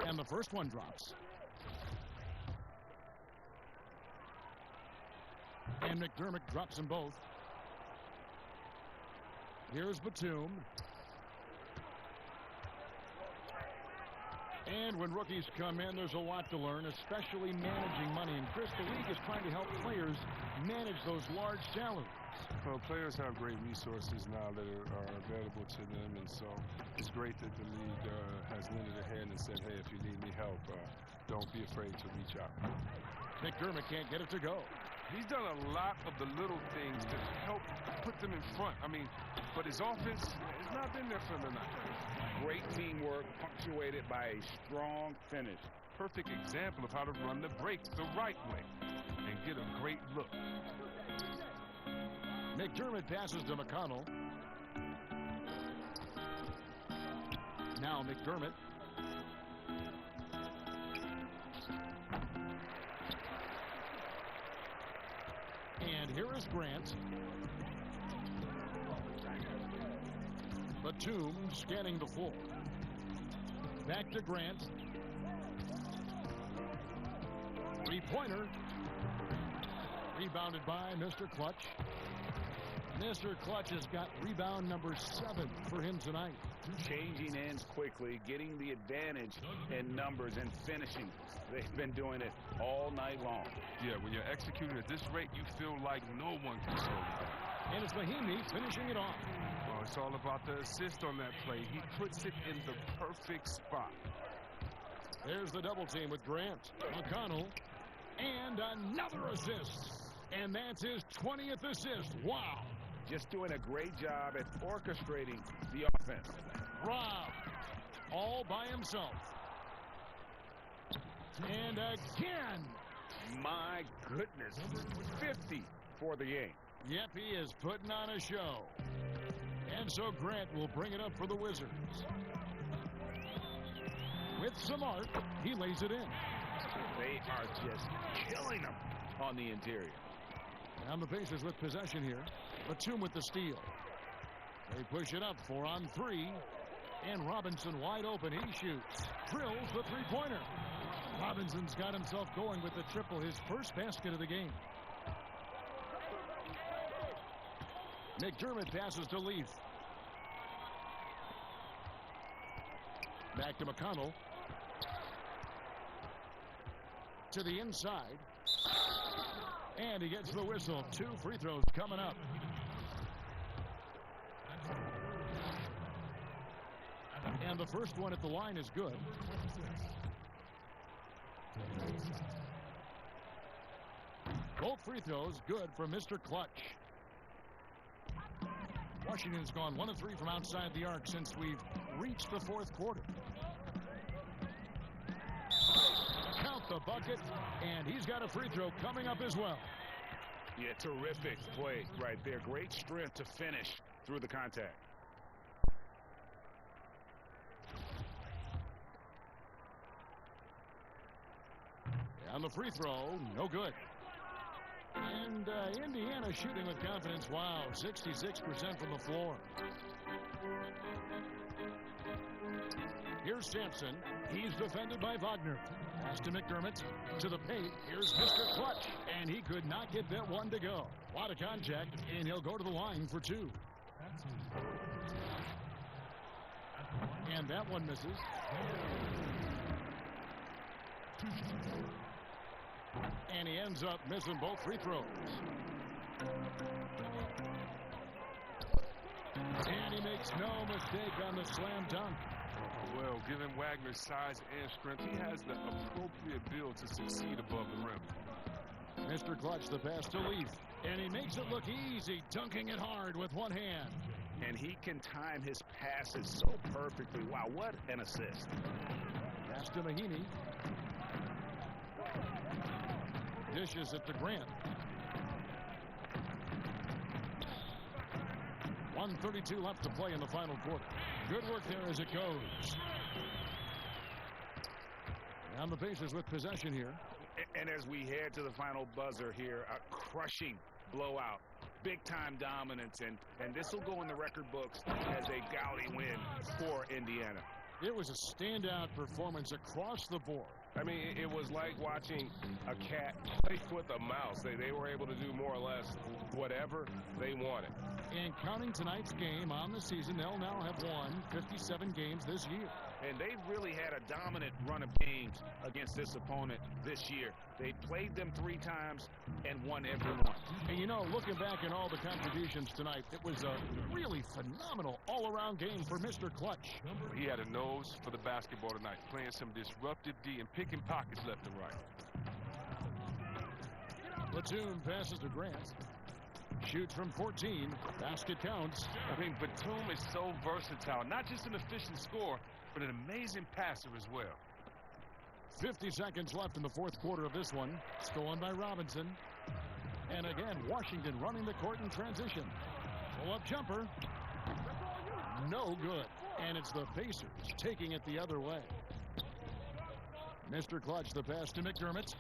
[SPEAKER 7] 2.
[SPEAKER 3] And the first one drops. And McDermott drops them both. Here's Batum. And when rookies come in, there's a lot to learn, especially managing money. And Chris, the league is trying to help players manage those large salaries.
[SPEAKER 4] Well, players have great resources now that are available to them, and so it's great that the league has lended a hand and said, hey, if you need me help, don't be afraid to reach out.
[SPEAKER 3] McDermott can't get it to go.
[SPEAKER 4] He's done a lot of the little things to help put them in front. I mean, but his offense has not been there for him tonight.
[SPEAKER 5] Great teamwork punctuated by a strong finish.
[SPEAKER 4] Perfect example of how to run the breaks the right way and get a great look.
[SPEAKER 3] McDermott passes to McConnell. Now McDermott. And here is Grant. Batum scanning the floor. Back to Grant. Three-pointer. Rebounded by Mr. Clutch. Mr. Clutch has got rebound number 7 for him tonight.
[SPEAKER 5] Changing ends quickly, getting the advantage in numbers and finishing. They've been doing it all night long.
[SPEAKER 4] Yeah, when you're executing at this rate, you feel like no one can slow you down.
[SPEAKER 3] And it's Mahinmi finishing it off.
[SPEAKER 4] Well, it's all about the assist on that play. He puts it in the perfect spot.
[SPEAKER 3] There's the double team with Grant. McConnell. And another assist. And that's his 20th assist. Wow.
[SPEAKER 5] Just doing a great job at orchestrating the offense.
[SPEAKER 3] Rob. All by himself. And again.
[SPEAKER 5] My goodness. 50 for the game.
[SPEAKER 3] Yep, he is putting on a show. And so Grant will bring it up for the Wizards. With some art, he lays it in.
[SPEAKER 5] They are just killing them on the interior.
[SPEAKER 3] And the Pacers with possession here. Batum with the steal. They push it up 4-on-3. And Robinson wide open. He shoots. Drills the three-pointer. Robinson's got himself going with the triple, his first basket of the game. McDermott passes to Leaf. Back to McConnell. To the inside. And he gets the whistle. 2 free throws coming up. And the first one at the line is good. Both free throws good for Mr. Clutch. Washington's gone 1 of 3 from outside the arc since we've reached the fourth quarter. Count the bucket, and he's got a free throw coming up as well.
[SPEAKER 5] Yeah, terrific play right there. Great strength to finish through the contact.
[SPEAKER 3] On the free throw, no good. And Indiana shooting with confidence. Wow, 66% from the floor. Here's Sampson. He's defended by Wagner. Pass to McDermott. To the paint. Here's Mr. Clutch. And he could not get that one to go. A lot of contact, and he'll go to the line for 2. And that one misses. And he ends up missing both free throws. And he makes no mistake on the slam dunk.
[SPEAKER 4] Well, given Wagner's size and strength, he has the appropriate build to succeed above the rim.
[SPEAKER 3] Mr. Clutch, the pass to Leaf. And he makes it look easy, dunking it hard with one hand.
[SPEAKER 5] And he can time his passes so perfectly. Wow, what an assist.
[SPEAKER 3] Pass to Mahinmi. Dishes it to Grant. 1:32 left to play in the final quarter. Good work there as it goes. And the Pacers with possession here.
[SPEAKER 5] And as we head to the final buzzer here, a crushing blowout. Big-time dominance, and this will go in the record books as a gaudy win for Indiana.
[SPEAKER 3] It was a standout performance across the board.
[SPEAKER 1] I mean, it was like watching a cat play with a mouse. They were able to do more or less whatever they wanted.
[SPEAKER 3] And counting tonight's game on the season, they'll now have won 57 games this year.
[SPEAKER 5] And they've really had a dominant run of games against this opponent this year. They played them 3 times and won every one.
[SPEAKER 3] And you know, looking back at all the contributions tonight, it was a really phenomenal all-around game for Mr. Clutch.
[SPEAKER 4] He had a nose for the basketball tonight, playing some disruptive D and picking pockets left and right.
[SPEAKER 3] Batum passes to Grant. Shoots from 14. Basket counts.
[SPEAKER 4] I mean, Batum is so versatile. Not just an efficient scorer, but an amazing passer as well.
[SPEAKER 3] 50 seconds left in the fourth quarter of this one. Stolen by Robinson. And again, Washington running the court in transition. Pull-up jumper. No good. And it's the Pacers taking it the other way. Mr. Clutch, the pass to McDermott.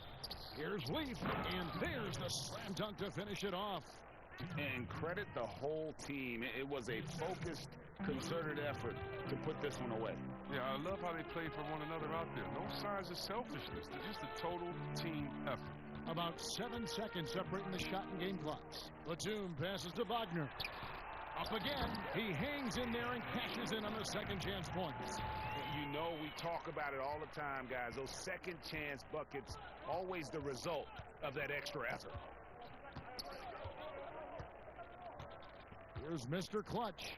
[SPEAKER 3] Here's Leaf. And there's the slam dunk to finish it off.
[SPEAKER 5] And credit the whole team. It was a focused, concerted effort to put this one away.
[SPEAKER 4] Yeah, I love how they play for one another out there. No signs of selfishness. They're just a total team effort.
[SPEAKER 3] About 7 seconds separating the shot and game clocks. Batum passes to Wagner. Up again. He hangs in there and cashes in on the second chance points.
[SPEAKER 5] You know, we talk about it all the time, guys. Those second chance buckets, always the result of that extra effort.
[SPEAKER 3] Here's Mr. Clutch.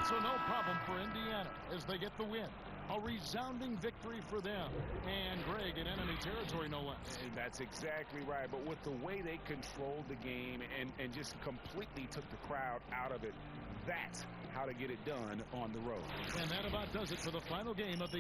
[SPEAKER 3] So no problem for Indiana as they get the win. A resounding victory for them. And Greg in enemy territory, no less.
[SPEAKER 5] And that's exactly right. But with the way they controlled the game and just completely took the crowd out of it, that's how to get it done on the road.
[SPEAKER 3] And that about does it for the final game of the